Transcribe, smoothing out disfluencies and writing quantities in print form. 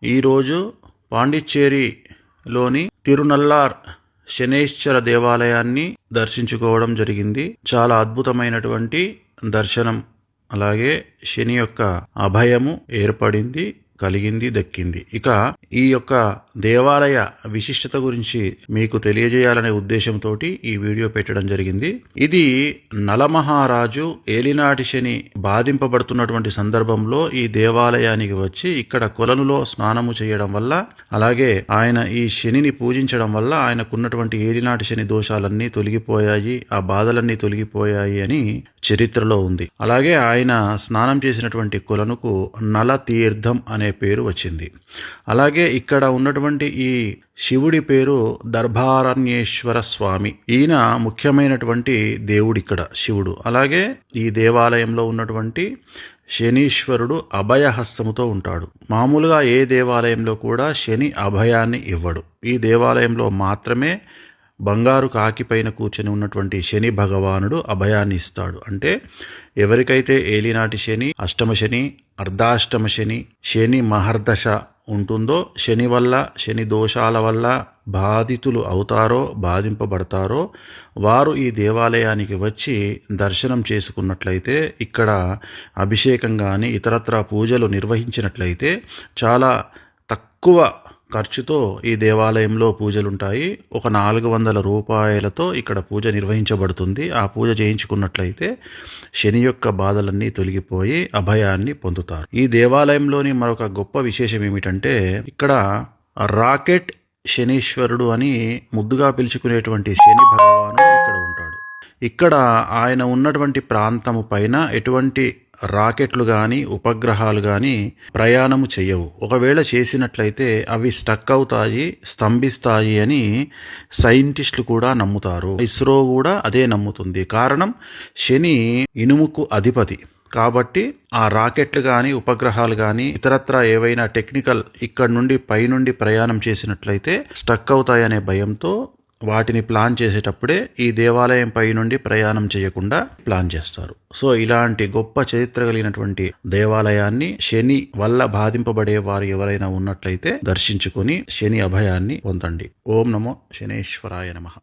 ఈరోజు పాండిచ్చేరిలోని తిరునల్లార్ శనేశ్వర దేవాలయాన్ని దర్శించుకోవడం జరిగింది. చాలా అద్భుతమైనటువంటి దర్శనం, అలాగే శని యొక్క అభయము ఏర్పడింది, కలిగింది, దక్కింది. ఇక ఈ యొక్క దేవాలయ విశిష్టత గురించి మీకు తెలియజేయాలనే ఉద్దేశంతో ఈ వీడియో పెట్టడం జరిగింది. ఇది నలమహారాజు ఏలినాటి శని బాధింపబడుతున్నటువంటి సందర్భంలో ఈ దేవాలయానికి వచ్చి ఇక్కడ కొలనులో స్నానము చేయడం వల్ల, అలాగే ఆయన ఈ శనిని పూజించడం వల్ల ఆయనకున్నటువంటి ఏలినాటి శని దోషాలన్నీ తొలగిపోయాయి, ఆ బాధలన్నీ తొలగిపోయాయి అని చరిత్రలో ఉంది. అలాగే ఆయన స్నానం చేసినటువంటి కొలనుకు నల తీర్థం అనే పేరు వచ్చింది. అలాగే ఇక్కడ ఉన్నటువంటి ఈ శివుడి పేరు దర్భారణ్యేశ్వర స్వామి. ఈయన ముఖ్యమైనటువంటి దేవుడు ఇక్కడ శివుడు. అలాగే ఈ దేవాలయంలో ఉన్నటువంటి శనీశ్వరుడు అభయహస్తముతో ఉంటాడు. మామూలుగా ఏ దేవాలయంలో కూడా శని అభయాన్ని ఇవ్వడు. ఈ దేవాలయంలో మాత్రమే బంగారు కాకిపైన కూర్చొని ఉన్నటువంటి శని భగవానుడు అభయాన్ని ఇస్తాడు. అంటే ఎవరికైతే ఏలినాటి శని, అష్టమ శని, అర్ధాష్టమ శని, శని మహర్దశ ఉంటుందో, శని వల్ల, శని దోషాల వల్ల బాధితులు అవుతారో, బాధింపబడతారో వారు ఈ దేవాలయానికి వచ్చి దర్శనం చేసుకున్నట్లయితే, ఇక్కడ అభిషేకం కానీ ఇతరత్ర పూజలు నిర్వహించినట్లయితే చాలా తక్కువ ఖర్చుతో ఈ దేవాలయంలో పూజలుంటాయి. ఒక 400 రూపాయలతో ఇక్కడ పూజ నిర్వహించబడుతుంది. ఆ పూజ చేయించుకున్నట్లయితే శని యొక్క బాధలన్నీ తొలగిపోయి అభయాన్ని పొందుతారు. ఈ దేవాలయంలోని మరొక గొప్ప విశేషం ఏమిటంటే, ఇక్కడ రాకెట్ శనీశ్వరుడు అని ముద్దుగా పిలుచుకునేటువంటి శని భగవానుడు ఇక్కడ ఉంటాడు. ఇక్కడ ఆయన ఉన్నటువంటి ప్రాంతము పైన ఎటువంటి రాకెట్లు కానీ ఉపగ్రహాలు కానీ ప్రయాణము చేయవు. ఒకవేళ చేసినట్లయితే అవి స్టక్ అవుతాయి, స్తంభిస్తాయి అని సైంటిస్టులు కూడా నమ్ముతారు. ఇస్రో కూడా అదే నమ్ముతుంది. కారణం, శని ఇనుముకు అధిపతి కాబట్టి ఆ రాకెట్లు కానీ ఉపగ్రహాలు కానీ ఇతరత్ర ఏవైనా టెక్నికల్ ఇక్కడి నుండి పైనుండి ప్రయాణం చేసినట్లయితే స్టక్ అవుతాయనే భయంతో వాటిని ప్లాన్ చేసేటప్పుడే ఈ దేవాలయం పై నుండి ప్రయాణం చేయకుండా ప్లాన్ చేస్తారు. సో ఇలాంటి గొప్ప చరిత్ర కలిగినటువంటి దేవాలయాన్ని శని వల్ల బాధింపబడే వారు ఎవరైనా ఉన్నట్లయితే దర్శించుకొని శని అభయాన్ని పొందండి. ఓం నమో శనేశ్వరాయ నమః.